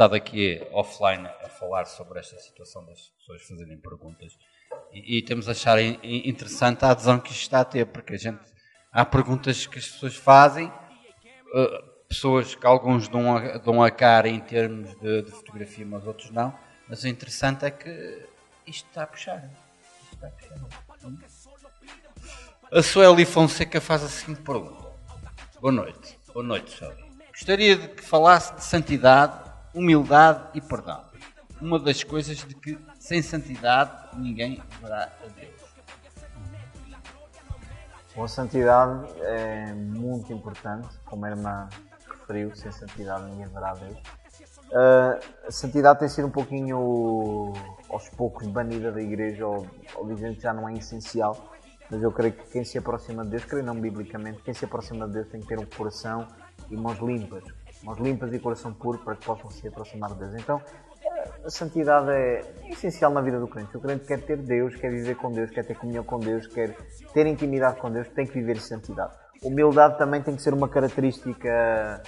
estado aqui offline a falar sobre esta situação das pessoas fazerem perguntas e temos a achar interessante a adesão que isto está a ter, porque há perguntas que as pessoas fazem, pessoas que alguns dão a cara em termos de fotografia, mas outros não, mas o interessante é que isto está a puxar. A Sueli Fonseca faz a seguinte pergunta. Boa noite, Sueli. Gostaria de que falasse de santidade, humildade e perdão. Uma das coisas de que sem santidade ninguém verá a Deus. Bom, a santidade é muito importante, como a irmã referiu, sem santidade ninguém verá a Deus. A santidade tem sido um pouquinho, aos poucos, banida da igreja, ou dizendo que já não é essencial, mas eu creio que quem se aproxima de Deus, creio não biblicamente, quem se aproxima de Deus tem que ter um coração e mãos limpas e coração puro para que possam se aproximar de Deus. Então, a santidade é essencial na vida do crente. O crente quer ter Deus, quer viver com Deus, quer ter comunhão com Deus, quer ter intimidade com Deus, tem que viver em santidade. Humildade também tem que ser uma característica,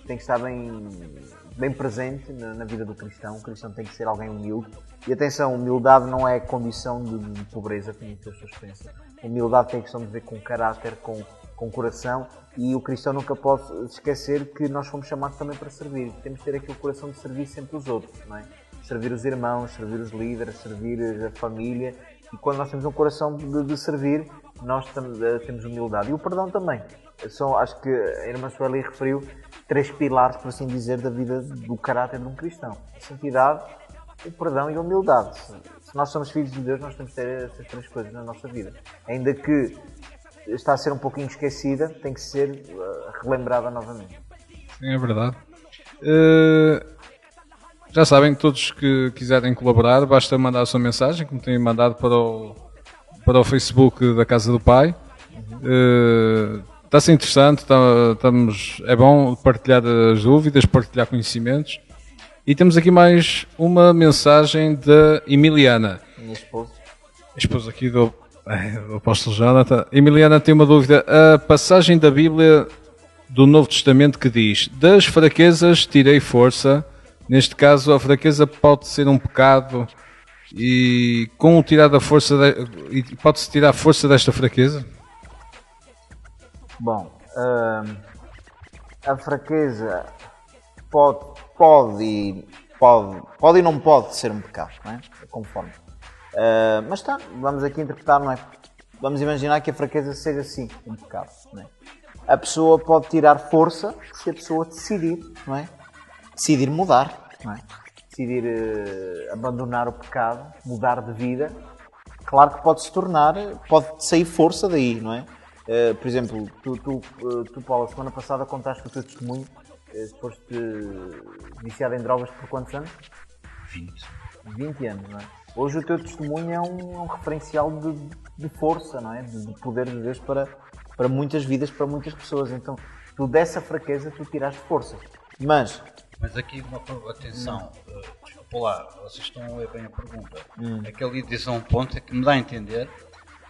tem que estar bem presente na vida do cristão. O cristão tem que ser alguém humilde. E atenção, humildade não é condição de pobreza, como as pessoas pensam. Humildade tem questão de ver com caráter, com coração, e o cristão nunca pode esquecer que nós fomos chamados também para servir. Temos que ter aquele coração de servir sempre os outros, não é? Servir os irmãos, servir os líderes, servir a família. E quando nós temos um coração de servir, nós temos humildade. E o perdão também. Acho que a irmã Sueli referiu 3 pilares, por assim dizer, da vida do caráter de um cristão. A santidade, o perdão e a humildade. Se nós somos filhos de Deus, nós temos que ter essas 3 coisas na nossa vida. Ainda que está a ser um pouquinho esquecida, tem que ser relembrada novamente. Sim, é verdade. Já sabem, todos que quiserem colaborar, basta mandar a sua mensagem, como têm mandado para o Facebook da Casa do Pai. Está a ser interessante, é bom partilhar as dúvidas, partilhar conhecimentos. E temos aqui mais uma mensagem da Emiliana. Minha esposa. A esposa aqui do apóstolo Jonathan. Emiliana tem uma dúvida. A passagem da Bíblia do Novo Testamento que diz: das fraquezas tirei força. Neste caso, a fraqueza pode ser um pecado e com o tirar da força pode-se tirar a força desta fraqueza? Bom, a fraqueza pode e não pode ser um pecado, não é? Conforme. Mas vamos aqui interpretar, não é? Vamos imaginar que a fraqueza seja sim um pecado, não é? A pessoa pode tirar força se a pessoa decidir, não é? Decidir mudar, não é? Decidir abandonar o pecado, mudar de vida. Claro que pode sair força daí, não é? Por exemplo, tu Paulo, a semana passada contaste o teu testemunho, depois de viciado em drogas por quantos anos? 20 anos, não é? Hoje o teu testemunho é um referencial de força, não é? De poder de Deus para muitas vidas, para muitas pessoas. Então, tu dessa fraqueza, tu tiraste força. Mas aqui atenção, desculpa lá, vocês estão a ler bem a pergunta. Aquele diz um ponto que me dá a entender,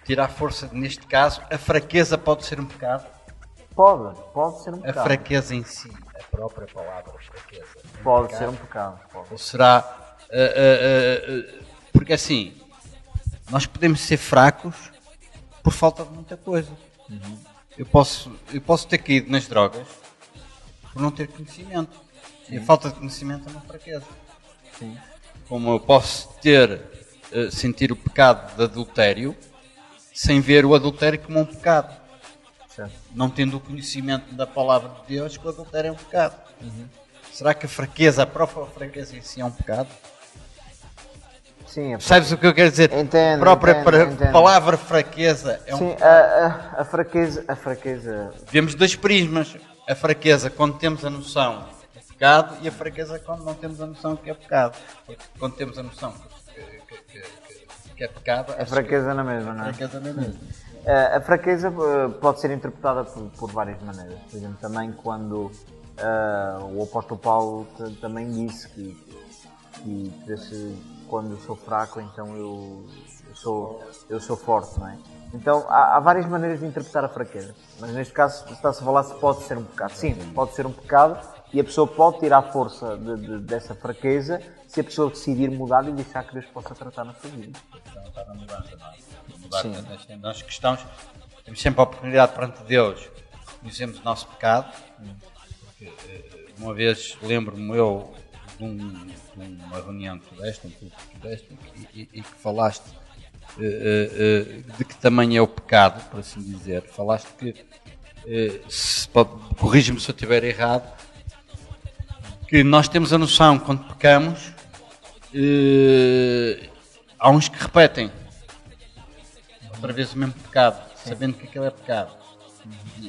tirar força, neste caso, a fraqueza pode ser um pecado? Pode ser um pecado. A fraqueza em si, a própria palavra fraqueza. Pode ser um pecado. Pode. Ou será... porque assim, nós podemos ser fracos por falta de muita coisa. Eu posso ter caído nas drogas por não ter conhecimento. Sim. E a falta de conhecimento é uma fraqueza. Sim. Como eu posso sentir o pecado de adultério sem ver o adultério como um pecado. Certo. Não tendo o conhecimento da palavra de Deus, que o adultério é um pecado. Será que a própria fraqueza em si é um pecado? Sim, sabes o que eu quero dizer? Entendo, a própria entendo. palavra fraqueza é um Sim, a fraqueza... Vemos 2 prismas. A fraqueza quando temos a noção do pecado e a fraqueza quando não temos a noção que é pecado. Porque quando temos a noção que é pecado... A fraqueza na mesma, não é? A fraqueza na mesma. A fraqueza pode ser interpretada por várias maneiras. Por exemplo, também quando o apóstolo Paulo também disse que quando eu sou fraco, então eu sou forte, não é? Então há várias maneiras de interpretar a fraqueza, mas neste caso está-se a falar se pode ser um pecado. Sim, pode ser um pecado E a pessoa pode tirar força dessa fraqueza se a pessoa decidir mudar e deixar que Deus possa tratar na sua vida. Está na mudança, não é? Mudar. Nós cristãos temos sempre a oportunidade perante Deus, reconhecemos o nosso pecado. Porque, uma vez lembro-me eu de uma reunião que tiveste, um culto que tiveste, e que falaste de que tamanho é o pecado, por assim dizer. Falaste que, corrige-me se eu estiver errado, que nós temos a noção quando pecamos, há uns que repetem outra vez o mesmo pecado, sabendo que aquilo é pecado.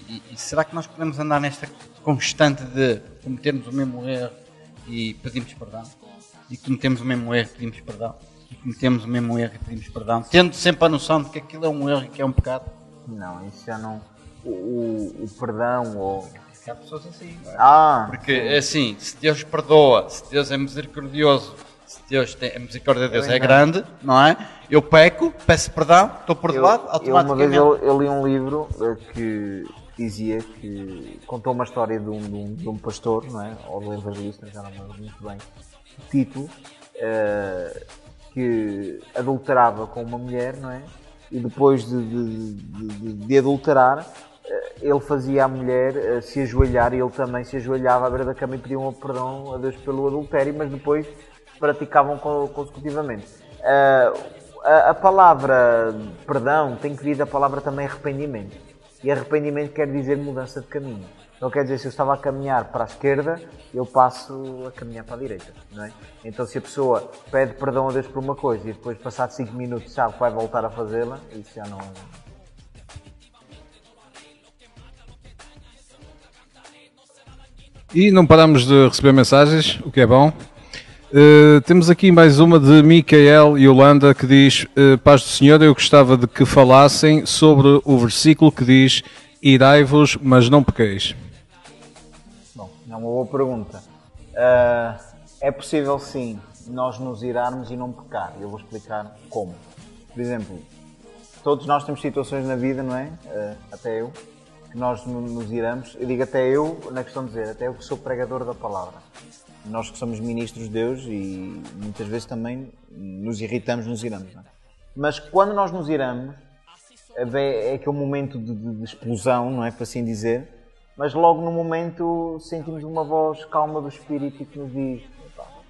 E será que nós podemos andar nesta constante de cometermos o mesmo erro e pedimos perdão? E cometemos o mesmo erro e pedimos perdão? E cometemos o mesmo erro e pedimos perdão? Tendo sempre a noção de que aquilo é um erro e que é um pecado? Não, isso já não... O perdão ou... Há pessoas assim, não é? Porque assim, se Deus perdoa, se Deus é misericordioso, se Deus tem, a misericórdia de Deus é grande, não é? Eu peco, peço perdão, estou perdoado, automaticamente. Uma vez eu li um livro que dizia que contou uma história de um pastor, não é? Ou de um evangelista, já não me lembro muito bem, o título, que adulterava com uma mulher, não é? E depois de adulterar, ele fazia a mulher se ajoelhar e ele também se ajoelhava à beira da cama e pediam perdão a Deus pelo adultério, mas depois praticavam consecutivamente. A palavra perdão tem que vir da palavra também arrependimento. E arrependimento quer dizer mudança de caminho. Então quer dizer, se eu estava a caminhar para a esquerda, eu passo a caminhar para a direita. Não é? Então se a pessoa pede perdão a Deus por uma coisa e depois, passado 5 minutos, sabe que vai voltar a fazê-la, isso já não... E não paramos de receber mensagens, o que é bom. Temos aqui mais uma de Micael Yolanda que diz: Paz do Senhor, eu gostava de que falassem sobre o versículo que diz: irai-vos, mas não pequeis. Bom, é uma boa pergunta. É possível sim nós nos irarmos e não pecar. Eu vou explicar como. Por exemplo, todos nós temos situações na vida, não é? Até eu, que nós nos iramos. Eu digo até eu, na questão de dizer, até eu que sou pregador da palavra. Nós que somos ministros de Deus e muitas vezes também nos irritamos, nos iramos. Não é? Mas quando nós nos iramos, é aquele momento de explosão, não é? Para assim dizer. Mas logo no momento sentimos uma voz calma do Espírito que nos diz: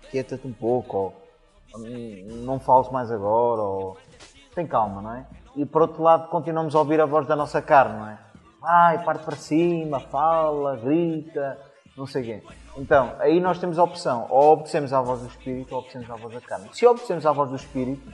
quieta-te um pouco, ou não fales mais agora, ou tem calma, não é? E por outro lado continuamos a ouvir a voz da nossa carne, não é? Vai, parte para cima, fala, grita, não sei o quê. Então, aí nós temos a opção, ou obedecemos à voz do Espírito, ou obedecemos à voz da carne. Se obedecemos à voz do Espírito,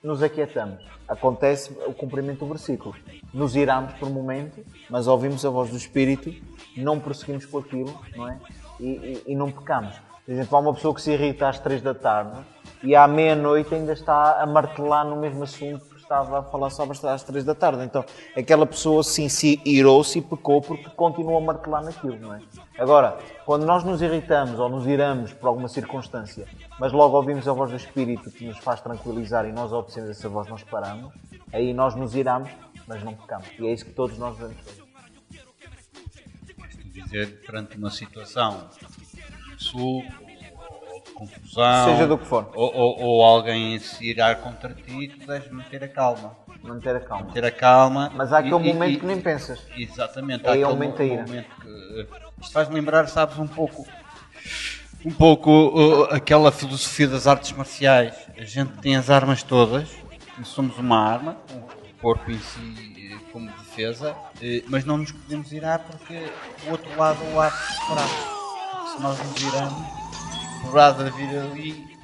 nos aquietamos. Acontece o cumprimento do versículo. Nos iramos por um momento, mas ouvimos a voz do Espírito, não prosseguimos com aquilo, não é? E não pecamos. Por exemplo, há uma pessoa que se irrita às 3 da tarde e à meia-noite ainda está a martelar no mesmo assunto que estava a falar só às 3 da tarde. Então, aquela pessoa sim se irou-se e pecou porque continua a martelar naquilo, não é? Agora, quando nós nos irritamos ou nos iramos por alguma circunstância, mas logo ouvimos a voz do Espírito que nos faz tranquilizar e nós obedecemos essa voz, nós paramos, aí nós nos iramos, mas não pecamos. E é isso que todos nós devemos fazer. Isto dizer, perante uma situação de insulto, ou de confusão, seja do que for, ou alguém se irar contra ti, tu deves manter a calma. Manter a calma. Manter a calma. Mas há aquele momento que nem pensas. Exatamente. Aí aumenta a ira. Isto faz-me lembrar, sabes, um pouco aquela filosofia das artes marciais. A gente tem as armas todas, somos uma arma, o corpo em si como defesa, mas não nos podemos irar porque o outro lado é o ar separado. Se nós nos iramos, porrada vir ali,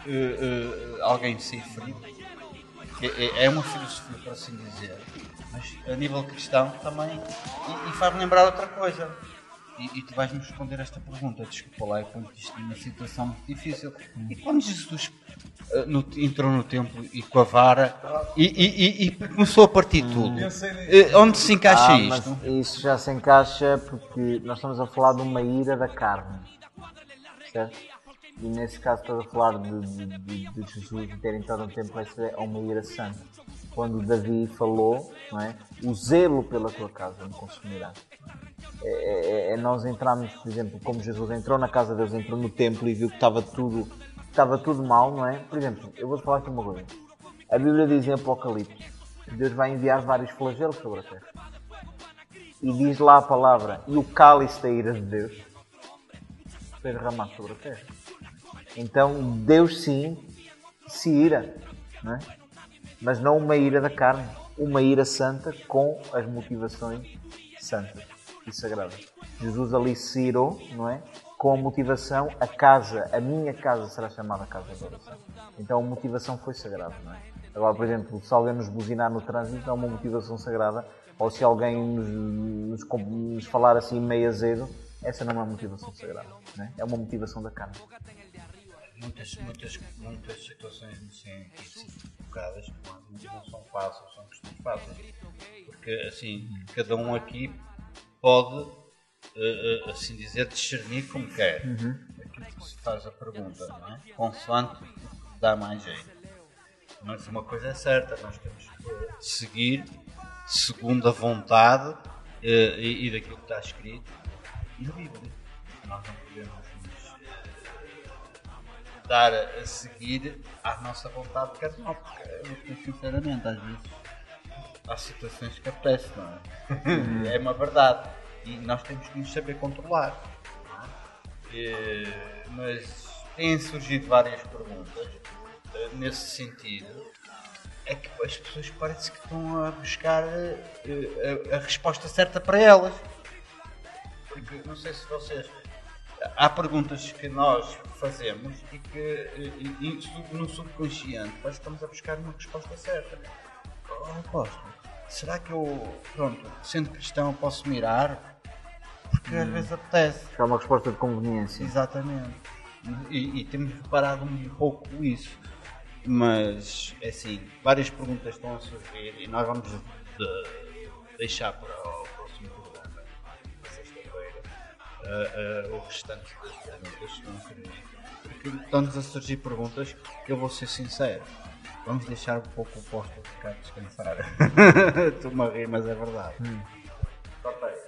alguém sair ferido. É uma filosofia, por assim dizer, mas a nível cristão também, e faz-me lembrar outra coisa. E tu vais-me responder esta pergunta, desculpa lá, eu ponho-te isto numa situação muito difícil. E quando Jesus entrou no templo e com a vara e começou a partir tudo, onde se encaixa isto? Mas isso já se encaixa porque nós estamos a falar de uma ira da carne, certo? E nesse caso estás a falar de Jesus de ter entrado no templo, essa é uma ira santa. Quando Davi falou, não é? O zelo pela tua casa me consumirá. é nós entrarmos, por exemplo, como Jesus entrou na casa de Deus, entrou no templo e viu que estava tudo mal, não é? Por exemplo, eu vou-te falar aqui uma coisa. A Bíblia diz em Apocalipse que Deus vai enviar vários flagelos sobre a terra. E diz lá a palavra, e o cálice da ira de Deus foi derramado sobre a terra. Então Deus sim se ira, não é? Mas não uma ira da carne, uma ira santa com as motivações santas e sagradas. Jesus ali se irou, não é? Com a motivação, a minha casa será chamada casa de oração. Então a motivação foi sagrada, não é? Agora, por exemplo, se alguém nos buzinar no trânsito, é uma motivação sagrada, ou se alguém nos falar assim meio azedo, essa não é uma motivação sagrada, não é? É uma motivação da carne. Muitas situações assim colocadas não são fáceis, são questões fáceis. Porque assim, cada um aqui pode, assim dizer, discernir como quer. Aquilo que se faz a pergunta, não é? Consoante dá mais jeito. Mas uma coisa é certa, nós temos que seguir segundo a vontade e daquilo que está escrito na Bíblia. Nós não podemos dar a seguir à nossa vontade, quer não, porque sinceramente às vezes há situações que apetece, não é? É uma verdade e nós temos que nos saber controlar, não é? Mas têm surgido várias perguntas nesse sentido. É que as pessoas parece que estão a buscar a resposta certa para elas, porque não sei se vocês, há perguntas que nós fazemos e que no subconsciente nós estamos a buscar uma resposta certa. Apóstolo, será que eu, sendo cristão, posso mirar? Porque às vezes apetece. É uma resposta de conveniência. Exatamente. E temos reparado um pouco isso. Mas, é assim, várias perguntas estão a surgir e nós vamos deixar para o próximo programa, na sexta-feira, o restante das perguntas que estão a surgir. Porque estão-nos a surgir perguntas que eu vou ser sincero. Vamos deixar um pouco o posto ficar descansar. Estou-me a rir, mas é verdade. Corta aí.